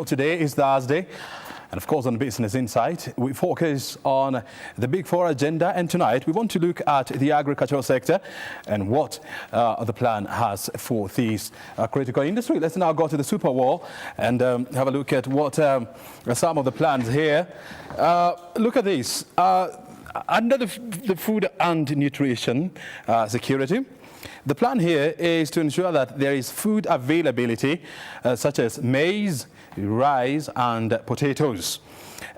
today is Thursday. And of course, on Business Insight, we focus on the Big Four agenda. And tonight, we want to look at the agricultural sector and what the plan has for this critical industry. Let's now go to the Super Wall and have a look at what some of the plans here. Look at this. Under the food and nutrition security, the plan here is to ensure that there is food availability such as maize, rice and potatoes.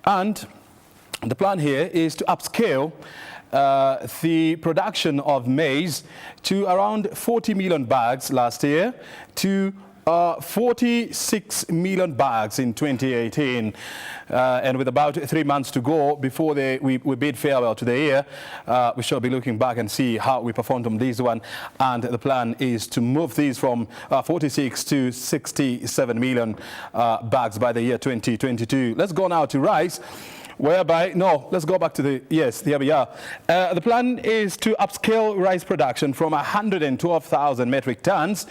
And the plan here is to upscale the production of maize to around 40 million bags last year to 46 million bags in 2018. And with about 3 months to go before we bid farewell to the year, we shall be looking back and see how we performed on this one. And the plan is to move these from 46 to 67 million bags by the year 2022. Let's go now to rice. Whereby, no, let's go back to here we are. The plan is to upscale rice production from 112,000 metric tons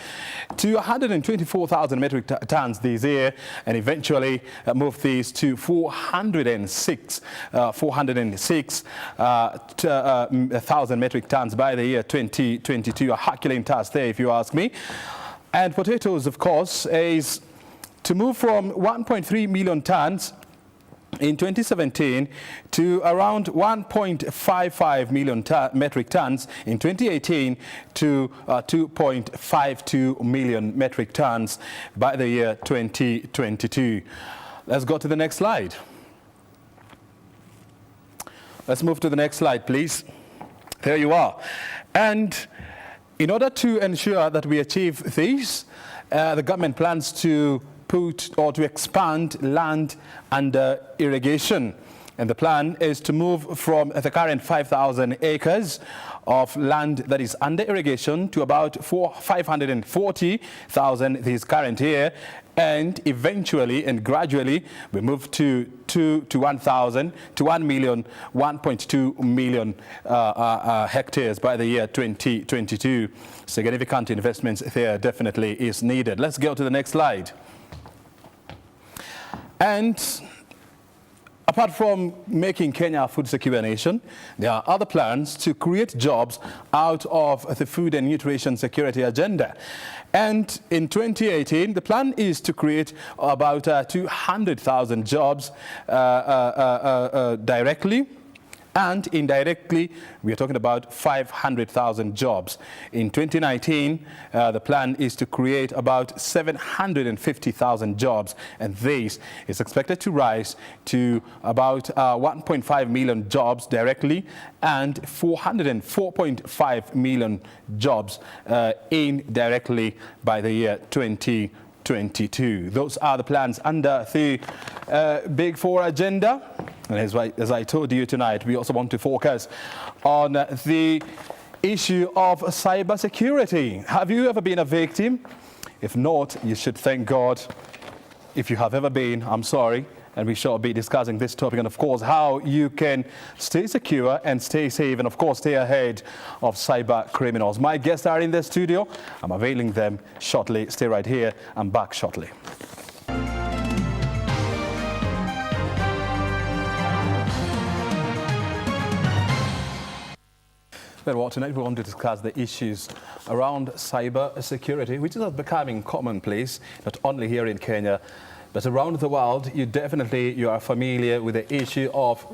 to 124,000 metric tons this year, and eventually move these to 406,000 metric tons by the year 2022. A Herculean task there, if you ask me. And potatoes, of course, is to move from 1.3 million tons in 2017 to around 1.55 million metric tons in 2018 to 2.52 million metric tons by the year 2022. Let's go to the next slide. Let's move to the next slide, please. There you are. And in order to ensure that we achieve this, the government plans to expand land under irrigation. And the plan is to move from the current 5,000 acres of land that is under irrigation to about 540,000 this current year, and eventually and gradually we move to 1,000 to 1.2 million hectares by the year 2022. Significant investments there definitely is needed. Let's go to the next slide. And apart from making Kenya a food secure nation, there are other plans to create jobs out of the food and nutrition security agenda. And in 2018, the plan is to create about 200,000 jobs directly. And indirectly, we are talking about 500,000 jobs. In 2019, the plan is to create about 750,000 jobs, and this is expected to rise to about 1.5 million jobs directly and 404.5 million jobs indirectly by the year 2022. Those are the plans under the Big Four agenda. And as I told you tonight, we also want to focus on the issue of cybersecurity. Have you ever been a victim? If not, you should thank God. If you have ever been, I'm sorry. And we shall be discussing this topic and, of course, how you can stay secure and stay safe and, of course, stay ahead of cyber criminals. My guests are in the studio. I'm availing them shortly. Stay right here. I'm back shortly. Well, tonight we want to discuss the issues around cyber security, which is becoming commonplace, not only here in Kenya, but around the world. You are familiar with the issue of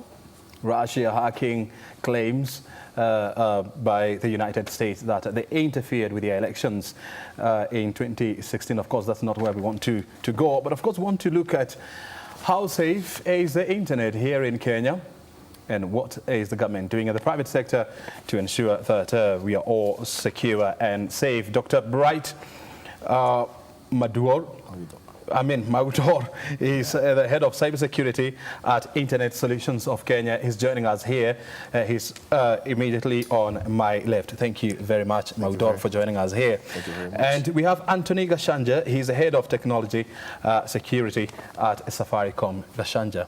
Russia hacking claims by the United States that they interfered with the elections in 2016. Of course, that's not where we want to go, but of course we want to look at how safe is the internet here in Kenya, and what is the government doing in the private sector to ensure that we are all secure and safe. Dr. Bright Maudor is the head of cybersecurity at Internet Solutions of Kenya. He's joining us here. He's immediately on my left. Thank you very much, Maudor, for joining us here. Thank you very much. And we have Anthony Gachanja. He's the head of technology security at Safaricom. Gachanja,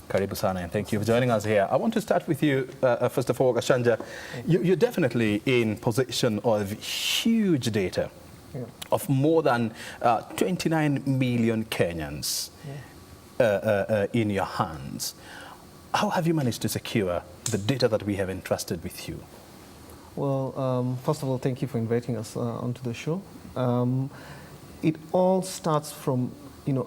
karibu sana, and thank you for joining us here. I want to start with you, first of all, Gachanja. You're definitely in possession of huge data of more than 29 million Kenyans. in your hands. How have you managed to secure the data that we have entrusted with you? Well, first of all, thank you for inviting us onto the show. It all starts from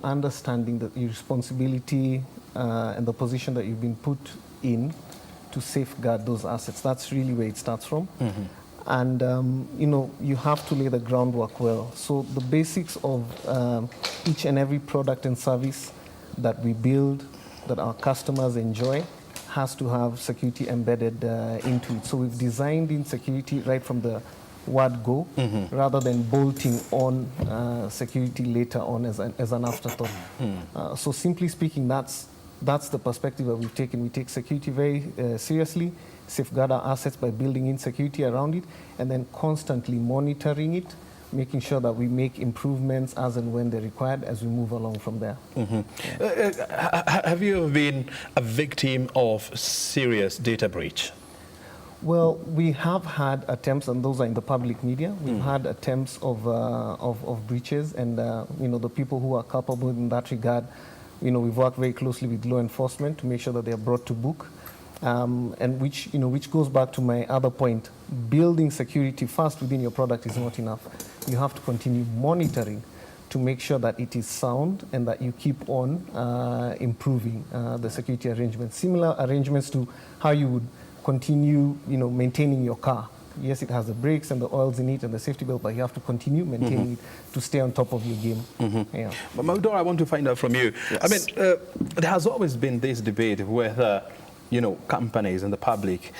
understanding that your responsibility and the position that you've been put in to safeguard those assets. That's really where it starts from. Mm-hmm. And you have to lay the groundwork well. So the basics of each and every product and service that we build, that our customers enjoy, has to have security embedded into it. So we've designed in security right from the word go, mm-hmm. rather than bolting on security later on as an afterthought. Mm. So simply speaking, that's the perspective that we've taken. We take security very seriously, safeguard our assets by building in security around it, and then constantly monitoring it, making sure that we make improvements as and when they're required as we move along from there. Mm-hmm. Yeah. Have you been a victim of serious data breach? Well, we have had attempts, and those are in the public media. We've had attempts of breaches, and the people who are culpable in that regard, we've worked very closely with law enforcement to make sure that they are brought to book. And which goes back to my other point. Building security first within your product is not enough. You have to continue monitoring to make sure that it is sound and that you keep on improving the security arrangements. Similar arrangements to how you would continue, maintaining your car. Yes, it has the brakes and the oils in it and the safety belt, but you have to continue maintaining it to stay on top of your game. Mm-hmm. Yeah. But Maudor, I want to find out from you. Yes. I mean, there has always been this debate whether companies and the public,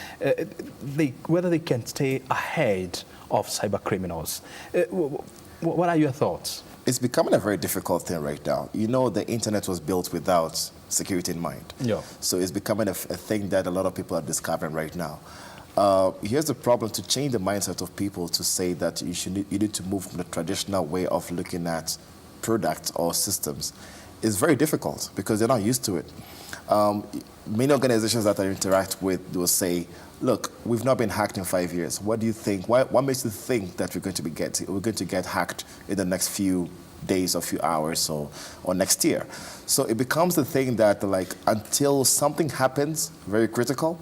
whether they can stay ahead of cyber criminals. What are your thoughts? It's becoming a very difficult thing right now. The internet was built without security in mind. Yeah. So it's becoming a thing that a lot of people are discovering right now. Here's the problem: to change the mindset of people to say that you need to move from the traditional way of looking at products or systems is very difficult because they're not used to it. Many organizations that I interact with will say, look, we've not been hacked in 5 years. What do you think? What makes you think that we're going to get hacked in the next few days or few hours or next year? So it becomes the thing that, like, until something happens very critical,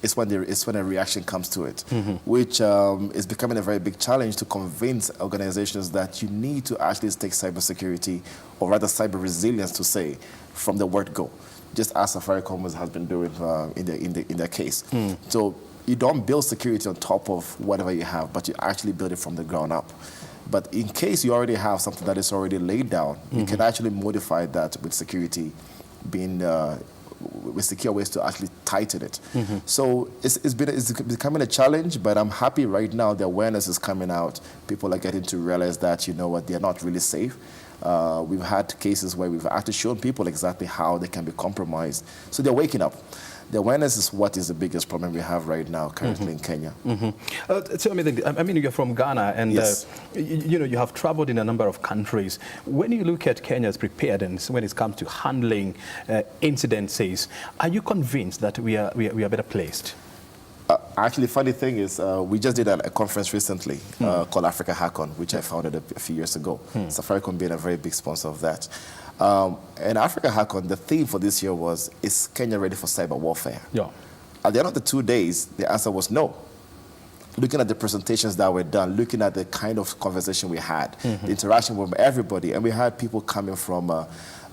it's when a reaction comes to it, mm-hmm. which is becoming a very big challenge to convince organizations that you need to actually take cybersecurity, or rather cyber resilience, to say, from the word go, just as Safaricom has been doing in their case. Mm. So you don't build security on top of whatever you have, but you actually build it from the ground up. But in case you already have something that is already laid down, mm-hmm. you can actually modify that with security being with secure ways to actually tighten it. Mm-hmm. So it's becoming a challenge, but I'm happy right now the awareness is coming out. People are getting to realize that, they're not really safe. We've had cases where we've actually shown people exactly how they can be compromised. So they're waking up. The awareness is what is the biggest problem we have right now currently mm-hmm. in Kenya. Mm-hmm. So I mean, you're from Ghana, and yes. You have traveled in a number of countries. When you look at Kenya's preparedness when it comes to handling incidences, are you convinced that we are better placed? Actually, funny thing is, we just did a conference recently called Africa Hackon, which I founded a few years ago. Safaricom being a very big sponsor of that. And Africa Hackon, the theme for this year was, is Kenya ready for cyber warfare? Yeah. At the end of the 2 days, the answer was no. Looking at the presentations that were done, looking at the kind of conversation we had, mm-hmm. the interaction with everybody, and we had people coming from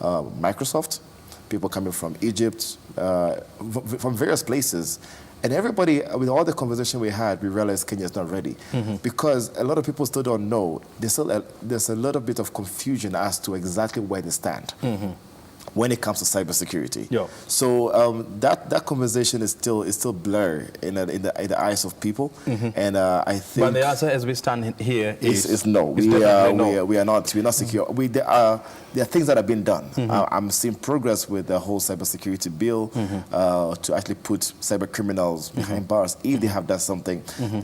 Microsoft, people coming from Egypt, from various places. And everybody, with all the conversation we had, we realized Kenya is not ready. Mm-hmm. Because a lot of people still don't know. There's a little bit of confusion as to exactly where they stand mm-hmm. when it comes to cybersecurity. Yeah. So that conversation is still blurred in the eyes of people. Mm-hmm. And I think... But the answer as we stand here is no. We are not secure. Mm-hmm. There are things that have been done. Mm-hmm. I'm seeing progress with the whole cybersecurity bill mm-hmm. To actually put cyber criminals behind mm-hmm. bars if they have done something. Mm-hmm.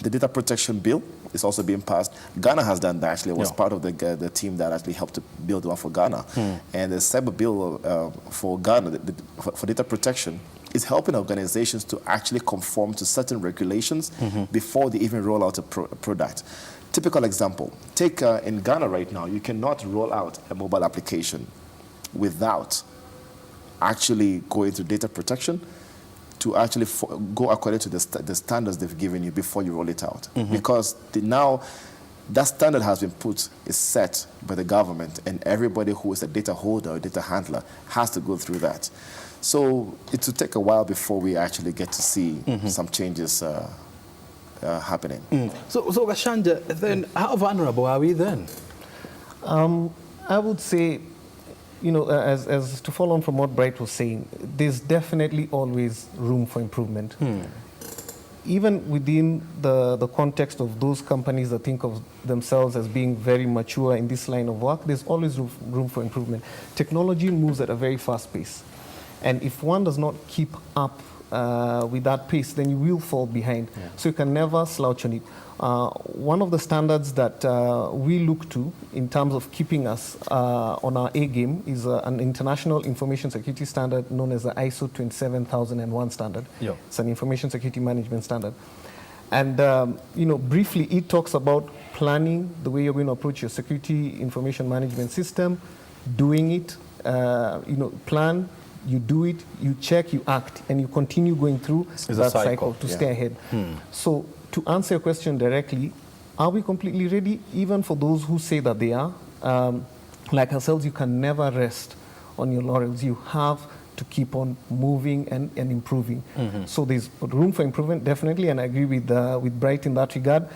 The data protection bill is also being passed. Ghana has done that. Actually, it was part of the team that actually helped to build one for Ghana. Mm. And the cyber bill for Ghana, for data protection, is helping organizations to actually conform to certain regulations mm-hmm. before they even roll out a product. Typical example, take in Ghana right now, you cannot roll out a mobile application without actually going to data protection to actually go according to the standards they've given you before you roll it out. Because now that standard has been put, is set by the government, and everybody who is a data holder or data handler has to go through that. So it will take a while before we actually get to see some changes happening. So Gachanja, then how vulnerable are we then? I would say, you know, as to follow on from what Bright was saying, there's definitely always room for improvement. Even within the context of those companies that think of themselves as being very mature in this line of work, there's always room for improvement. Technology moves at a very fast pace. And if one does not keep up with that pace, then you will fall behind. So you can never slouch on it. One of the standards that we look to in terms of keeping us on our A game is an international information security standard known as the ISO 27001 standard. It's an information security management standard. And, you know, briefly, it talks about planning, the way you're going to approach your security information management system, doing it, you know, plan, you do it, you check, you act, and you continue going through that cycle to stay ahead. So to answer your question directly, are we completely ready? Even for those who say that they are, like ourselves, you can never rest on your laurels. You have to keep on moving and improving. So there's room for improvement, definitely, and I agree with Bright in that regard,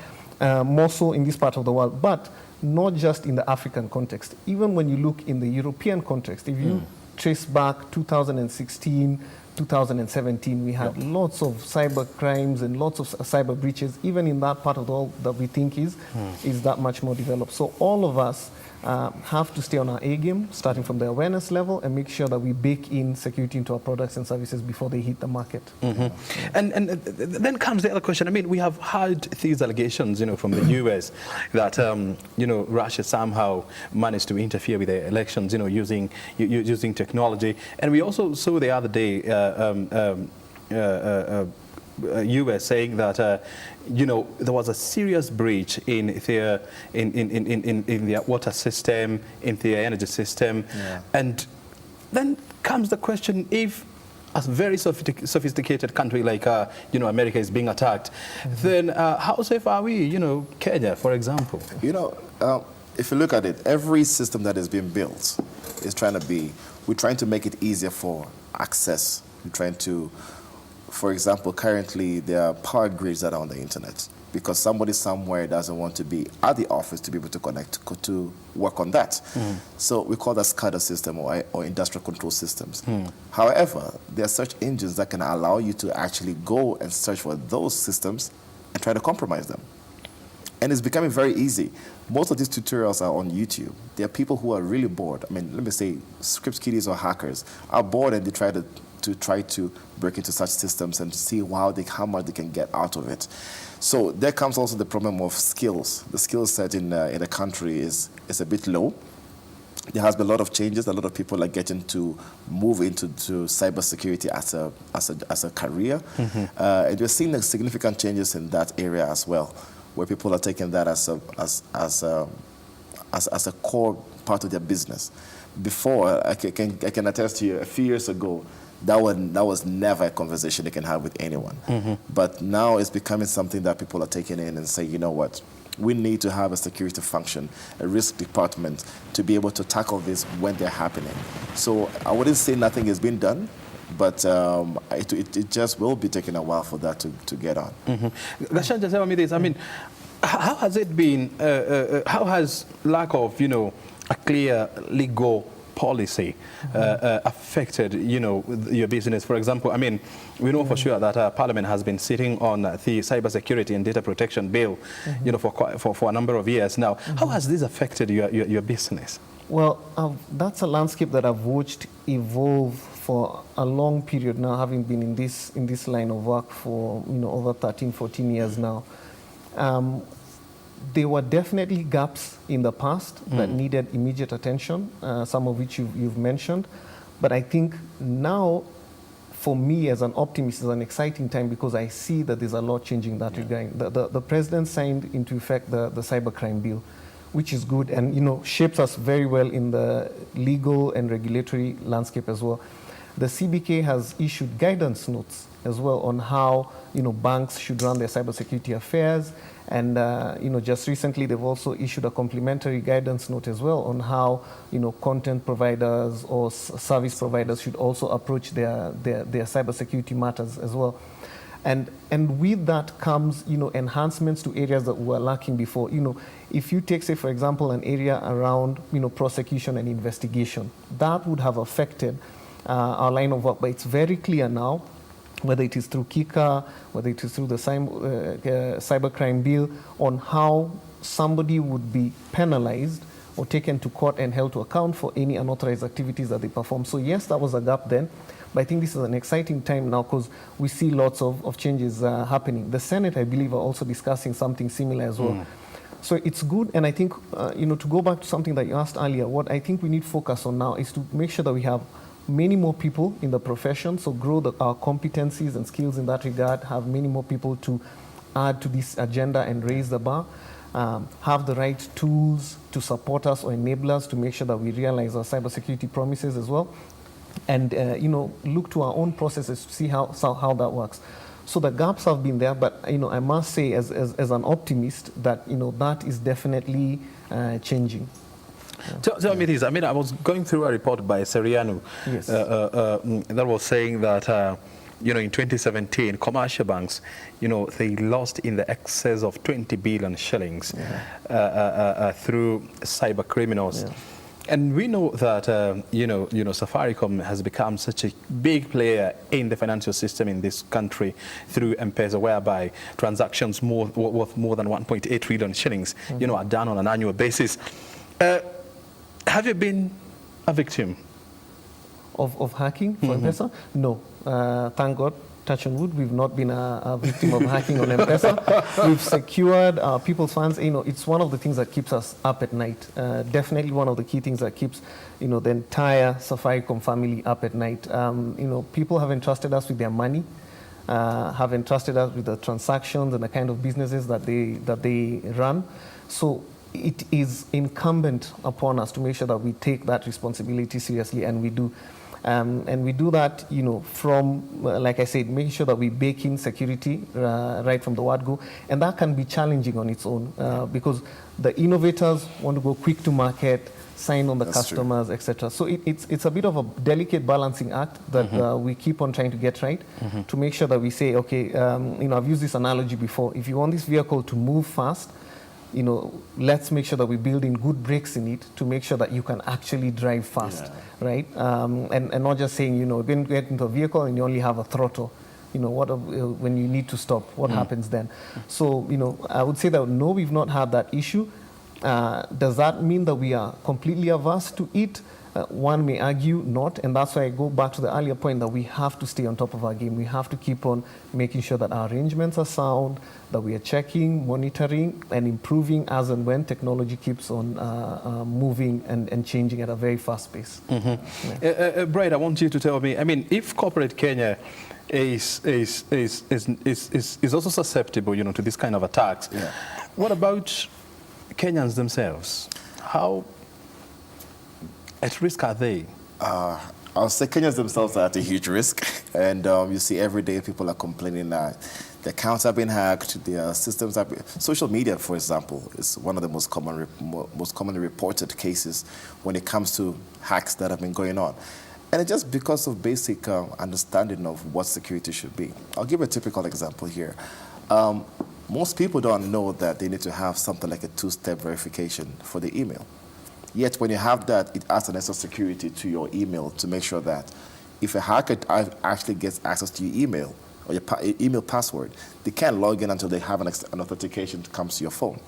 more so in this part of the world, but not just in the African context. Even when you look in the European context, if you trace back 2016, 2017, we had lots of cyber crimes and lots of cyber breaches, even in that part of the world that we think is that much more developed. So all of us have to stay on our A game, starting from the awareness level, and make sure that we bake in security into our products and services before they hit the market. And then comes the other question. I mean, we have heard these allegations, you know, from the US that, you know, Russia somehow managed to interfere with the elections, you know, using technology. And we also saw the other day US saying that, you know, there was a serious breach in their water system, in their energy system, and then comes the question: if a very sophisticated country like you know, America is being attacked, then how safe are we? You know, Kenya, for example. You know, if you look at it, every system that is being built is we're trying to make it easier for access. We're trying to. For example, currently there are power grids that are on the internet because somebody somewhere doesn't want to be at the office to be able to connect to work on that. So we call that SCADA system or industrial control systems. However, there are search engines that can allow you to actually go and search for those systems and try to compromise them. And it's becoming very easy. Most of these tutorials are on YouTube. There are people who are really bored. I mean, let me say script kiddies or hackers are bored and they try to break into such systems and see how much they can get out of it. So there comes also the problem of skills. The skill set in the country is a bit low. There has been a lot of changes. A lot of people are getting to move into cybersecurity as a career. And we're seeing significant changes in that area as well, where people are taking that as a core part of their business. Before, I can attest to you, a few years ago, that was never a conversation they can have with anyone. But now it's becoming something that people are taking in and say, you know what, we need to have a security function, a risk department to be able to tackle this when they're happening. So I wouldn't say nothing has been done, but it just will be taking a while for that to get on. Gachanja, tell me this. I mean, how has it been? How has lack of, you know, a clear legal policy affected, you know, your business? For example, I mean, we know for sure that Parliament has been sitting on the cybersecurity and data protection bill, you know, for a number of years now. How has this affected your business? Well, that's a landscape that I've watched evolve for a long period now, having been in this line of work for, you know, over 13, 14 years now. There were definitely gaps in the past that needed immediate attention, some of which you've mentioned. But I think now, for me as an optimist, is an exciting time because I see that there's a lot changing in that regard. The President signed into effect the cybercrime bill, which is good and, shapes us very well in the legal and regulatory landscape as well. The CBK has issued guidance notes as well on how, banks should run their cybersecurity affairs. And, just recently they've also issued a complementary guidance note as well on how, content providers or service providers should also approach their cybersecurity matters as well. And with that comes, enhancements to areas that were lacking before. If you take, say, for example, an area around, prosecution and investigation, that would have affected our line of work. But it's very clear now, whether it is through KICA, whether it is through the cybercrime bill, on how somebody would be penalized or taken to court and held to account for any unauthorized activities that they perform. So yes, that was a gap then, but I think this is an exciting time now because we see lots of changes happening. The Senate, I believe, are also discussing something similar as well. So it's good, and I think, to go back to something that you asked earlier, what I think we need focus on now is to make sure that we have many more people in the profession, so grow our competencies and skills in that regard, have many more people to add to this agenda and raise the bar, have the right tools to support us or enable us to make sure that we realize our cybersecurity promises as well, and look to our own processes to see how that works. So the gaps have been there, but I must say as an optimist that that is definitely changing. Tell me this. I mean, I was going through a report by Serianu that was saying that, in 2017, commercial banks, they lost in the excess of 20 billion shillings through cyber criminals. Yeah. And we know that, Safaricom has become such a big player in the financial system in this country through M-Pesa, whereby transactions worth more than 1.8 trillion shillings, are done on an annual basis. Have you been a victim of hacking for M-Pesa? No. Thank God, touch on wood, we've not been a victim of hacking on M-Pesa. We've secured people's funds. It's one of the things that keeps us up at night. Definitely one of the key things that keeps, the entire Safaricom family up at night. People have entrusted us with their money, have entrusted us with the transactions and the kind of businesses that they run. So it is incumbent upon us to make sure that we take that responsibility seriously, and we do. And we do that, from, like I said, making sure that we bake in security right from the word go. And that can be challenging on its own because the innovators want to go quick to market, sign on the customers, etc. So it's a bit of a delicate balancing act that we keep on trying to get right to make sure that we say, okay, I've used this analogy before. If you want this vehicle to move fast, let's make sure that we build in good brakes in it to make sure that you can actually drive fast, right? And not just saying, when you get into a vehicle and you only have a throttle, when you need to stop, what happens then? So, I would say that no, we've not had that issue. Does that mean that we are completely averse to it? One may argue not, and that's why I go back to the earlier point that we have to stay on top of our game. We have to keep on making sure that our arrangements are sound, that we are checking, monitoring, and improving as and when technology keeps on moving and changing at a very fast pace. Brad, I want you to tell me, I mean, if corporate Kenya is also susceptible, to this kind of attacks, what about Kenyans themselves? How at risk are they? I'll say Kenyans themselves are at a huge risk. And you see every day people are complaining that their accounts have been hacked, their systems have been... Social media, for example, is one of the most commonly reported cases when it comes to hacks that have been going on. And it's just because of basic understanding of what security should be. I'll give a typical example here. Most people don't know that they need to have something like a two-step verification for the email. Yet when you have that, it adds an extra security to your email to make sure that if a hacker actually gets access to your email or your email password, they can't log in until they have an authentication that comes to your phone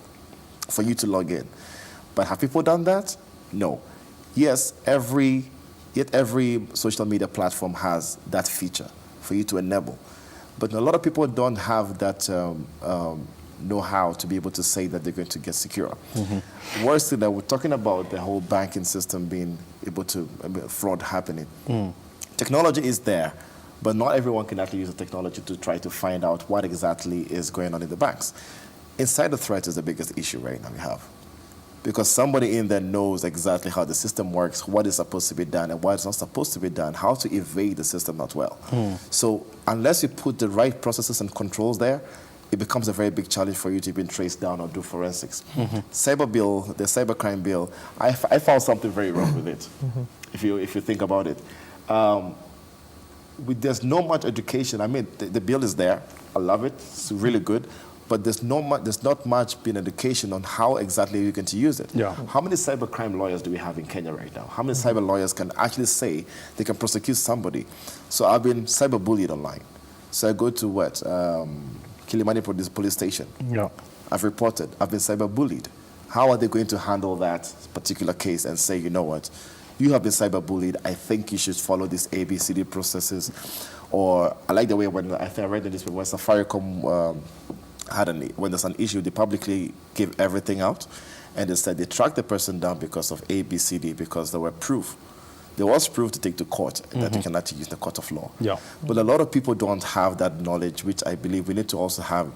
for you to log in. But have people done that? No. Yes, every social media platform has that feature for you to enable. But a lot of people don't have that know-how to be able to say that they're going to get secure. Worse than that, we're talking about the whole banking system being able to, fraud happening. Technology is there, but not everyone can actually use the technology to try to find out what exactly is going on in the banks. Insider threat is the biggest issue right now we have. because somebody in there knows exactly how the system works, what is supposed to be done and what is not supposed to be done, how to evade the system as well. So unless you put the right processes and controls there, it becomes a very big challenge for you to even trace down or do forensics. Cyber bill, the cybercrime bill, I found something very wrong with it, if you think about it. There's no much education. I mean, the bill is there. I love it. It's really good. But there's not much been education on how exactly you can to use it. Yeah. How many cybercrime lawyers do we have in Kenya right now? How many cyber lawyers can actually say they can prosecute somebody? So I've been cyberbullied online. So I go to Kimani police station. Yeah. I've reported. I've been cyberbullied. How are they going to handle that particular case and say, you know what, you have been cyberbullied, I think you should follow these ABCD processes? Or I like the way when I think I read in this when Safaricom when there's an issue, they publicly give everything out, and they said they tracked the person down because of ABCD, because there were proof. There was proof to take to court that you cannot use in the court of law. Yeah. But a lot of people don't have that knowledge, which I believe we need to also have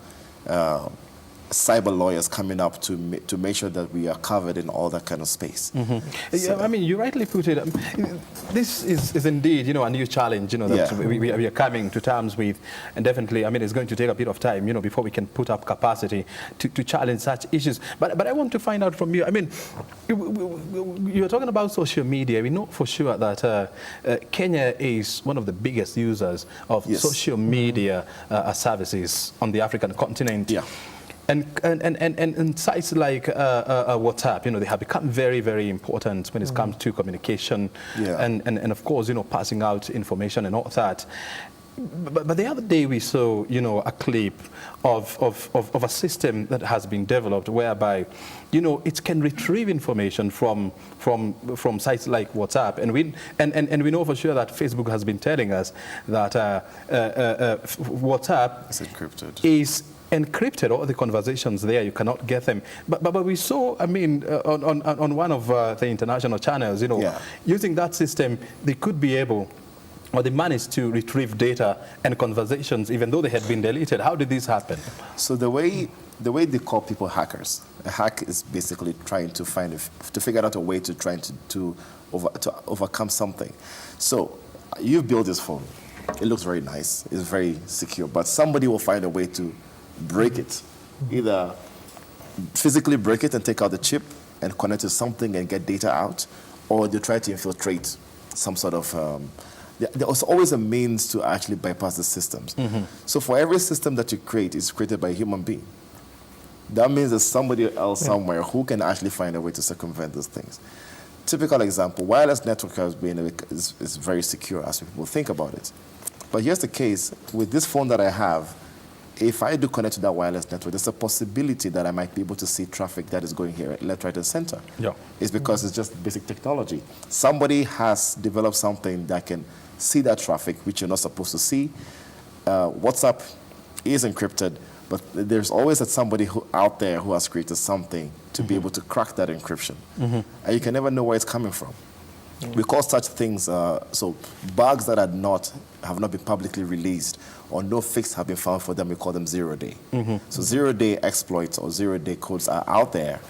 cyber lawyers coming up to make sure that we are covered in all that kind of space. Yeah, I mean, you rightly put it. This is indeed, a new challenge, that we are coming to terms with, and definitely, I mean, it's going to take a bit of time, before we can put up capacity to challenge such issues. But I want to find out from you. I mean, you're talking about social media. We know for sure that Kenya is one of the biggest users of social media services on the African continent. Yeah. And sites like WhatsApp, they have become very, very important when it comes to communication and of course, passing out information and all that. But the other day we saw, a clip of a system that has been developed whereby, it can retrieve information from sites like WhatsApp, and we know for sure that Facebook has been telling us that WhatsApp is encrypted. All the conversations there, you cannot get them. But we saw, I mean, on one of the international channels, using that system, they could be able, or they managed to retrieve data and conversations, even though they had been deleted. How did this happen? So the way they call people hackers, a hack is basically trying to figure out a way to try to overcome something. So you've built this phone. It looks very nice. It's very secure. But somebody will find a way to break it, either physically break it and take out the chip and connect to something and get data out, or they try to infiltrate some sort of. There's always a means to actually bypass the systems. So for every system that you create, is created by a human being. That means there's somebody else somewhere who can actually find a way to circumvent those things. Typical example: wireless network is very secure as people think about it. But here's the case with this phone that I have. If I do connect to that wireless network, there's a possibility that I might be able to see traffic that is going here, left, right, and center. Yeah. It's because it's just basic technology. Somebody has developed something that can see that traffic, which you're not supposed to see. WhatsApp is encrypted, but there's always somebody out there who has created something to be able to crack that encryption. And you can never know where it's coming from. We call such things, so bugs that have not been publicly released or no fix have been found for them, we call them zero-day. So zero-day exploits or zero-day codes are out there,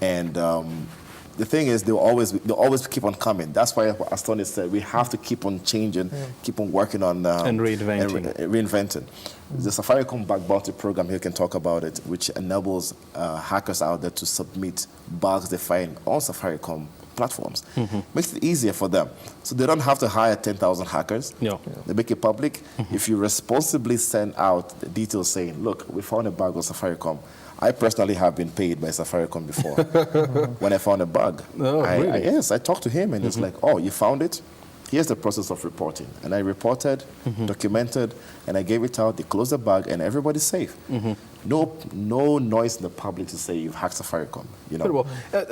and the thing is they'll always keep on coming. That's why, as Tony said, we have to keep on changing, keep on working on and reinventing. The Safaricom bug bounty program here can talk about it, which enables hackers out there to submit bugs they find on Safaricom platforms. Makes it easier for them. So they don't have to hire 10,000 hackers. They make it public. If you responsibly send out the details saying, look, we found a bug on Safaricom. I personally have been paid by Safaricom before when I found a bug. Really? Yes, I talked to him and it's like, oh, you found it? Here's the process of reporting. And I reported, documented, and I gave it out. They closed the bug and everybody's safe. No noise in the public to say you've hacked Safaricom. Very well.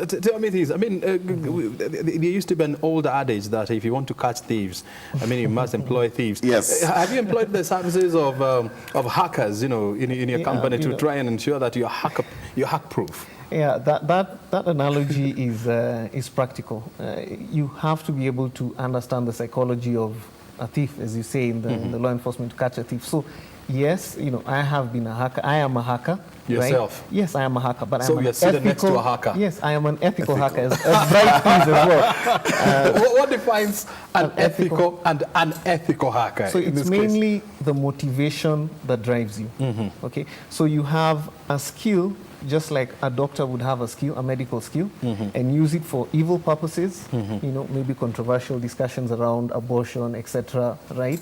Tell me this. I mean, there used to be an old adage that if you want to catch thieves, I mean, you must employ thieves. Yes. Have you employed the services of hackers, in your company to try and ensure that you're hack-proof? Yeah, that analogy is practical. You have to be able to understand the psychology of a thief, as you say in the law enforcement, to catch a thief. So, yes, I have been a hacker. I am a hacker. Yourself? Right? Yes, I am a hacker, but so I'm you're sitting next to a hacker? Yes, I am an ethical hacker, as bright things as well. What defines an ethical and unethical hacker? So it's mainly the motivation that drives you. Okay, so you have a skill, just like a doctor would have a skill, a medical skill, and use it for evil purposes, you know, maybe controversial discussions around abortion, etc., right,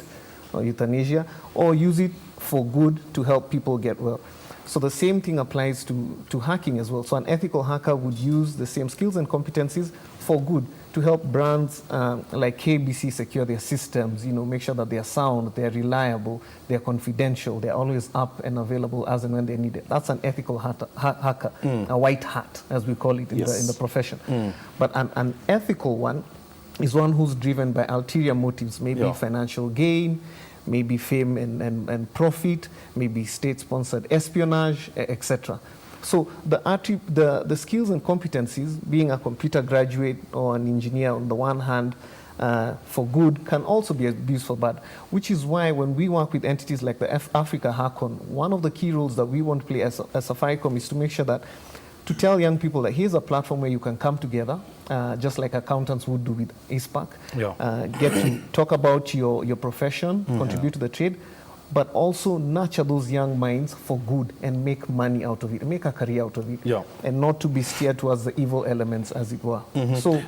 or euthanasia, or use it for good to help people get well. So the same thing applies to hacking as well. So an ethical hacker would use the same skills and competencies for good to help brands like KBC secure their systems, you know, make sure that they are sound, they are reliable, they are confidential, they are always up and available as and when they need it. That's an ethical hacker, a white hat, as we call it in the profession. But an ethical one is one who's driven by ulterior motives, maybe financial gain, maybe fame and profit, maybe state-sponsored espionage, etc. So the skills and competencies, being a computer graduate or an engineer on the one hand, for good can also be abused for bad, which is why when we work with entities like the Africa Hackon, one of the key roles that we want to play as Safaricom is to make sure that, to tell young people that here's a platform where you can come together, just like accountants would do with ISPAC, get to talk about your profession, contribute to the trade, but also nurture those young minds for good and make money out of it, make a career out of it, and not to be steered towards the evil elements, as it were. So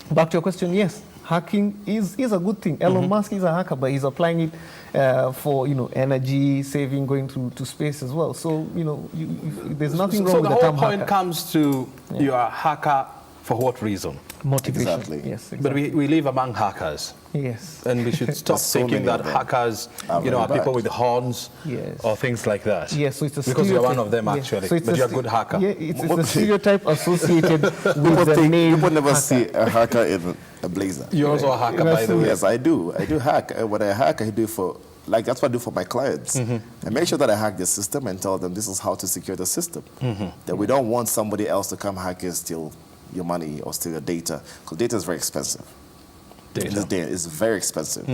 back to your question, yes, hacking is a good thing. Elon Musk is a hacker, but he's applying it for, you know, energy saving, going to space as well. So, you know, there's nothing wrong with the term hacker. So the whole point comes to you're a hacker for what reason? Motivation. Exactly. Yes, exactly. But we live among hackers. Yes. And we should stop thinking that hackers, you know, are people with horns or things like that. Yes, so it's a because you're one of them, actually. So but you're a good hacker. Yeah, it's a stereotype associated with the name. People never hacker. see a hacker in a blazer. You're also a hacker, by the way. Yes, I do. I do hack. When I hack, I do for, like, that's what I do for my clients. I make sure that I hack the system and tell them this is how to secure the system. That we don't want somebody else to come hack and steal your money or steal your data, because data is very expensive. Data is very expensive.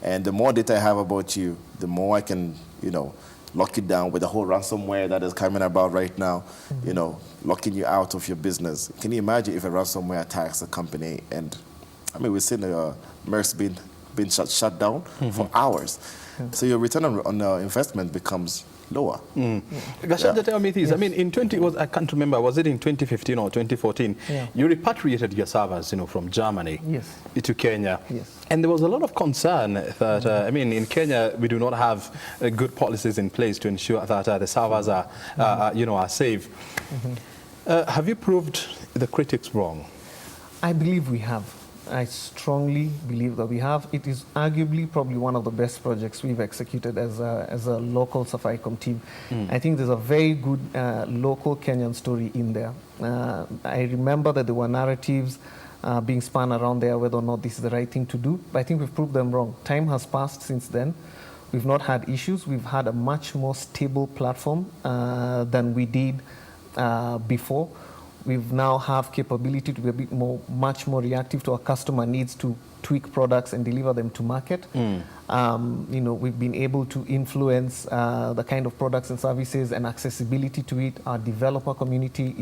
And the more data I have about you, the more I can, you know, lock it down with the whole ransomware that is coming about right now, you know, locking you out of your business. Can you imagine if a ransomware attacks a company? And I mean, we've seen MERS being shut down for hours. So your return on investment becomes lower. Gachanja, tell me this. I mean, I can't remember, was it in 2015 or 2014? You repatriated your servers, you know, from Germany to Kenya. And there was a lot of concern that, I mean, in Kenya, we do not have good policies in place to ensure that the servers are, you know, are safe. Have you proved the critics wrong? I believe we have. I strongly believe that we have. It is arguably probably one of the best projects we've executed as a local Safaricom team. I think there's a very good local Kenyan story in there. I remember that there were narratives being spun around there whether or not this is the right thing to do, but I think we've proved them wrong. Time has passed since then. We've not had issues. We've had a much more stable platform than we did before. We've now have capability to be much more reactive to our customer needs to tweak products and deliver them to market. You know, we've been able to influence the kind of products and services and accessibility to it. Our developer community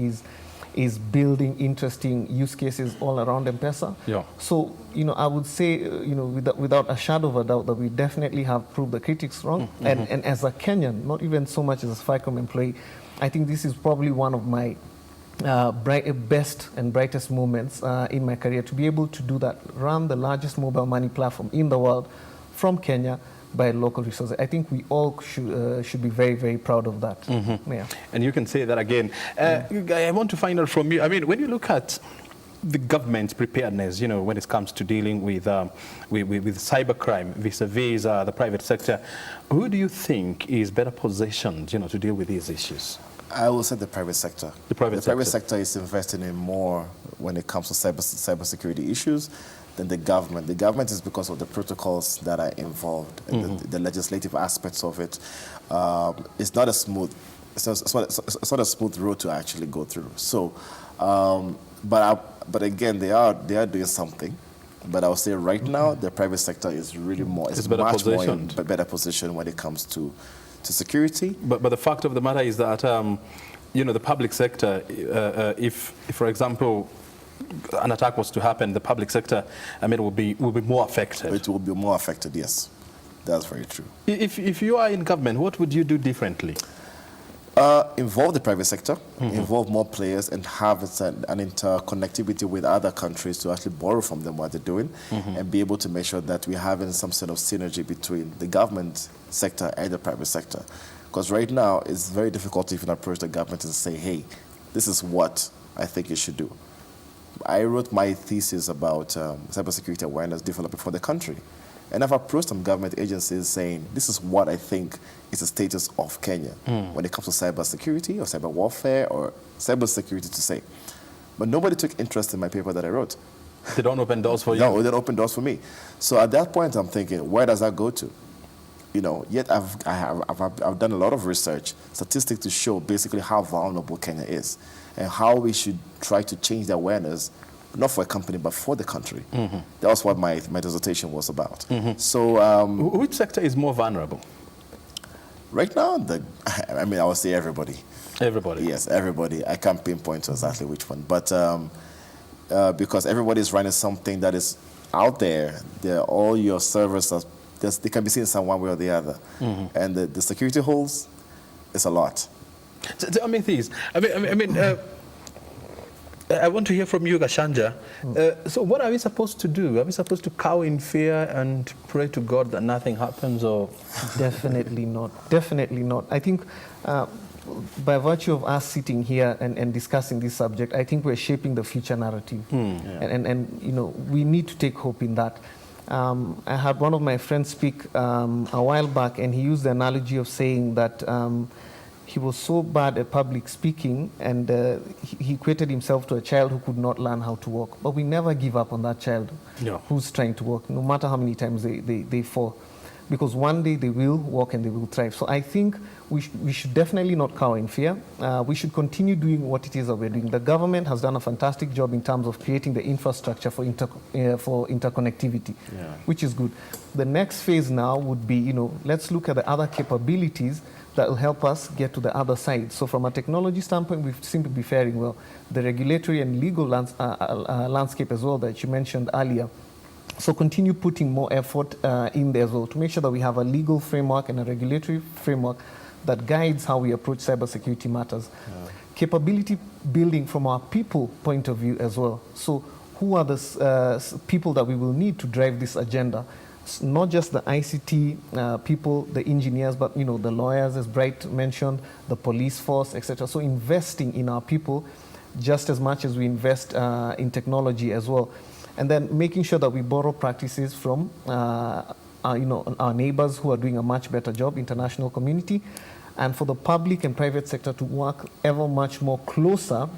is building interesting use cases all around M-Pesa. So, you know, I would say, you know, without a shadow of a doubt that we definitely have proved the critics wrong. And as a Kenyan, not even so much as a Safaricom employee, I think this is probably one of my best and brightest moments in my career, to be able to do that, run the largest mobile money platform in the world from Kenya by local resources. I think we all should be very, very proud of that. And you can say that again. I want to find out from you, I mean, when you look at the government's preparedness, you know, when it comes to dealing with cybercrime vis-a-vis the private sector, who do you think is better positioned, you know, to deal with these issues? I will say the private sector. The private sector is investing in more when it comes to cybersecurity issues than the government. The government is because of the protocols that are involved and the legislative aspects of it. It's not a smooth. It's not a smooth road to actually go through. So, but again, they are doing something. But I would say right now the private sector is really more. It's much more in a better position when it comes to to security. But the fact of the matter is that, you know, the public sector, if, for example, an attack was to happen, the public sector, I mean, will be more affected. It will be more affected, yes. That's very true. If you are in government, what would you do differently? Involve the private sector, involve more players, and have an interconnectivity with other countries to actually borrow from them what they're doing, and be able to make sure that we're having some sort of synergy between the government sector and the private sector. Because right now, it's very difficult to even approach the government and say, hey, this is what I think you should do. I wrote my thesis about cybersecurity awareness developing for the country. And I've approached some government agencies saying, this is what I think is the status of Kenya when it comes to cybersecurity or cyber warfare or cybersecurity to say. But nobody took interest in my paper that I wrote. They don't open doors for you? No, they don't open doors for me. So at that point, I'm thinking, where does that go to? You know, yet I've done a lot of research, statistics to show basically how vulnerable Kenya is and how we should try to change the awareness, not for a company, but for the country. That was what my dissertation was about. So, which sector is more vulnerable? Right now, I mean, I would say everybody. Everybody? Yes, everybody. I can't pinpoint exactly which one. But because everybody is running something that is out there, all your servers, they can be seen in some one way or the other. And the security holes is a lot. I mean, these. I want to hear from you, Gachanja. So what are we supposed to do? Are we supposed to cower in fear and pray to God that nothing happens, or? Definitely not. Definitely not. I think by virtue of us sitting here and discussing this subject, I think we're shaping the future narrative. And you know, we need to take hope in that. I had one of my friends speak a while back, and he used the analogy of saying that he was so bad at public speaking, and he equated himself to a child who could not learn how to walk. But we never give up on that child who's trying to walk, no matter how many times they fall. Because one day they will walk and they will thrive. So I think we should definitely not cower in fear. We should continue doing what it is that we're doing. The government has done a fantastic job in terms of creating the infrastructure for interconnectivity, which is good. The next phase now would be, you know, let's look at the other capabilities that will help us get to the other side. So from a technology standpoint, we seem to be faring well. The regulatory and legal landscape as well that you mentioned earlier. So continue putting more effort in there as well to make sure that we have a legal framework and a regulatory framework that guides how we approach cybersecurity matters. Capability building from our people point of view as well. So who are the people that we will need to drive this agenda? Not just the ICT people, the engineers, but you know, the lawyers, as Bright mentioned, the police force, etc. So investing in our people just as much as we invest in technology as well. And then making sure that we borrow practices from our neighbors who are doing a much better job, international community, and for the public and private sector to work ever much more closer,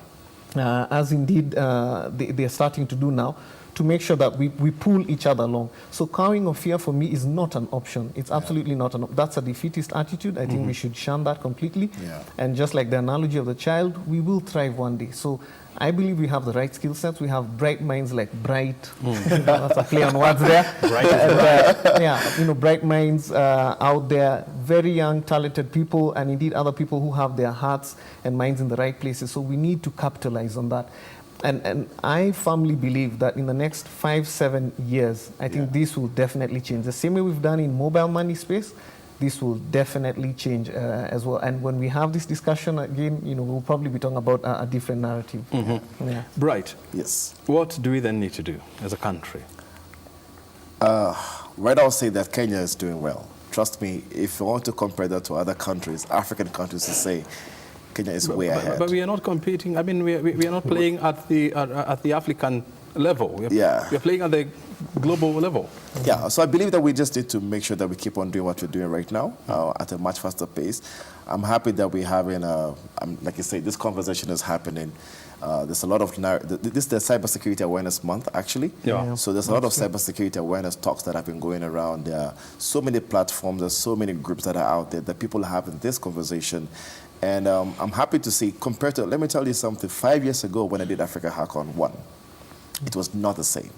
as indeed they're starting to do now, to make sure that we pull each other along. So cowering of fear for me is not an option. It's absolutely not an option. That's a defeatist attitude. I think we should shun that completely. And just like the analogy of the child, we will thrive one day. So I believe we have the right skill sets. We have bright minds like Bright. That's a play on words there. Bright minds out there, very young, talented people, and indeed other people who have their hearts and minds in the right places. So we need to capitalize on that. And I firmly believe that in the next 5-7 years, I think this will definitely change. The same way we've done in mobile money space, this will definitely change as well. And when we have this discussion again, you know, we'll probably be talking about a different narrative. Right. Yes. What do we then need to do as a country? Right, I'll say that Kenya is doing well. Trust me, if you want to compare that to other countries, African countries, to say Kenya is way ahead. But we are not competing. I mean, we are not playing at the African level. We are playing at the global level. Yeah, so I believe that we just need to make sure that we keep on doing what we're doing right now at a much faster pace. I'm happy that we're having, like you say, this conversation is happening. There's a lot of, this is the Cybersecurity Awareness Month, actually. So there's a lot of cybersecurity awareness talks that have been going around. There are so many platforms, there's so many groups that are out there that people are having this conversation. And I'm happy to see, compared to, let me tell you something, 5 years ago when I did Africa Hackon 1, it was not the same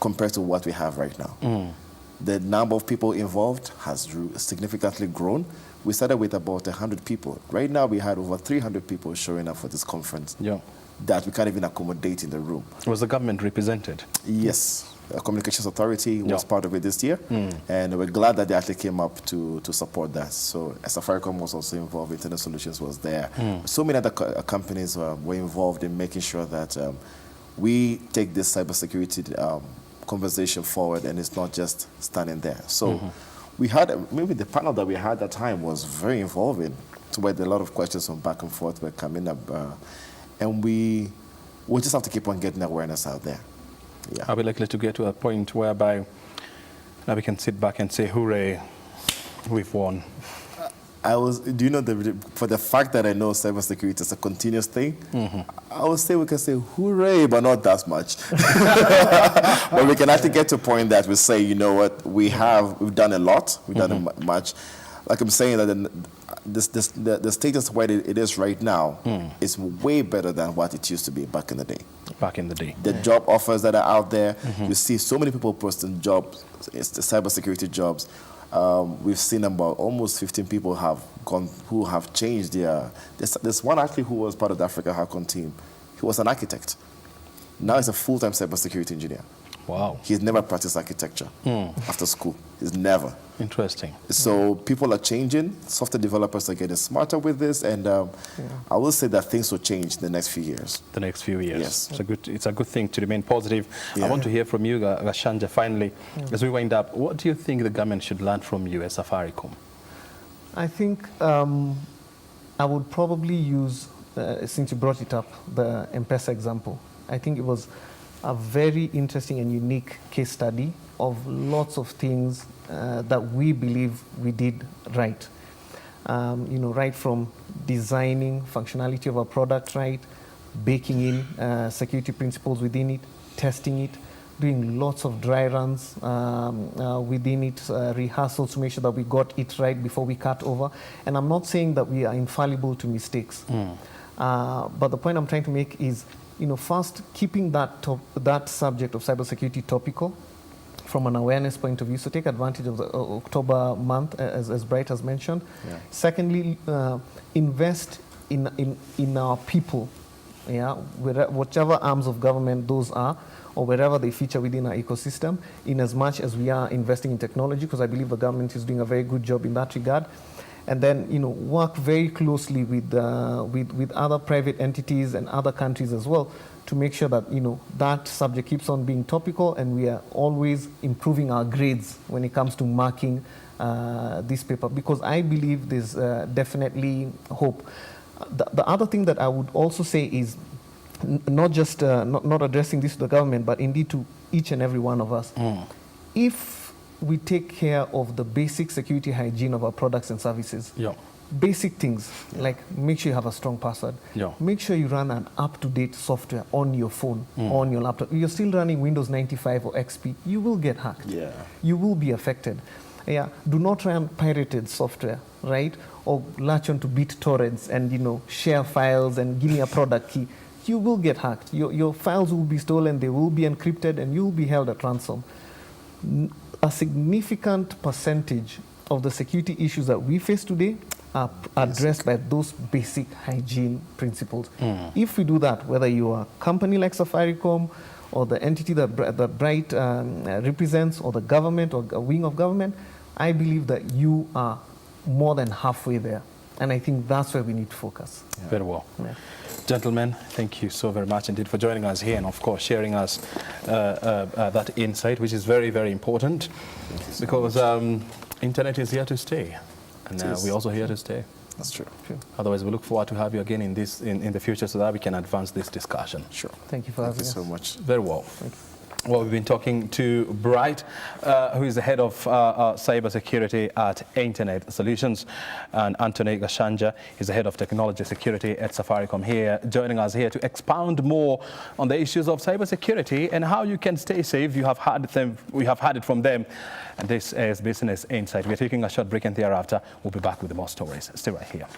compared to what we have right now. The number of people involved has significantly grown, we started with about 100 people. Right now, we had over 300 people showing up for this conference that we can't even accommodate in the room. Was the government represented? Yes. The Communications Authority was part of it this year, and we're glad that they actually came up to support that. So Safaricom was also involved, Internet Solutions was there. So many other companies were involved in making sure that we take this cybersecurity conversation forward, and it's not just standing there. So we had, maybe the panel that we had at that time was very involving, to where a lot of questions from back and forth were coming up, and we just have to keep on getting awareness out there. Yeah. Are we likely to get to a point whereby now we can sit back and say, hooray, we've won? Do you know, for the fact that I know cybersecurity is a continuous thing, I would say we can say hooray, but not that much. But we can actually get to a point that we say, you know what, we've done a lot, we've done much. Like I'm saying, that the status where it is right now is way better than what it used to be back in the day. Back in the day. The job offers that are out there, you see so many people posting jobs, it's the cybersecurity jobs. We've seen about almost 15 people who have changed their. There's one actually who was part of the Africa Hackon team. He was an architect. Now he's a full-time cybersecurity engineer. Wow. He's never practiced architecture after school. He's never. Interesting. So people are changing. Software developers are getting smarter with this, and I will say that things will change in the next few years. The next few years. Yes. It's a good thing to remain positive. I want to hear from you, Gachanja, finally. As we wind up, what do you think the government should learn from you as Safaricom? I think I would probably use, since you brought it up, the M-Pesa example. I think it was a very interesting and unique case study of lots of things that we believe we did right. Right from designing functionality of a product right, baking in security principles within it, testing it, doing lots of dry runs within it, rehearsals to make sure that we got it right before we cut over. And I'm not saying that we are infallible to mistakes. But the point I'm trying to make is, first keeping that subject of cybersecurity topical from an awareness point of view. So take advantage of the October month, as Bright has mentioned. Secondly, invest in our people, whichever arms of government those are, or wherever they feature within our ecosystem, in as much as we are investing in technology, because I believe the government is doing a very good job in that regard. And then, work very closely with other private entities and other countries as well to make sure that, that subject keeps on being topical, and we are always improving our grades when it comes to marking this paper, because I believe there's definitely hope. The other thing that I would also say is not just not addressing this to the government, but indeed to each and every one of us. If we take care of the basic security hygiene of our products and services. Basic things like make sure you have a strong password. Make sure you run an up-to-date software on your phone, on your laptop. If you're still running Windows 95 or XP, you will get hacked. You will be affected. Do not run pirated software, right? Or latch onto BitTorrents and share files and give me a product key. You will get hacked. Your files will be stolen. They will be encrypted, and you will be held at ransom. A significant percentage of the security issues that we face today are addressed by those basic hygiene principles. If we do that, whether you are a company like Safaricom or the entity that Bright represents, or the government or a wing of government, I believe that you are more than halfway there. And I think that's where we need to focus. Very well. Gentlemen, thank you so very much indeed for joining us here, and of course sharing us that insight, which is very, very important, because internet is here to stay, and we're also here to stay. That's true. Otherwise, we look forward to have you again in the future, so that we can advance this discussion. Sure. Thank you for having us. Thank you so much. Very well. Thank you. Well, we've been talking to Bright, who is the head of cybersecurity at Internet Solutions, and Anthony Gachanja is the head of technology security at Safaricom, here joining us here to expound more on the issues of cybersecurity and how you can stay safe. We have had it from them, and this is Business Insight. We're taking a short break, and thereafter we'll be back with more stories. Stay right here.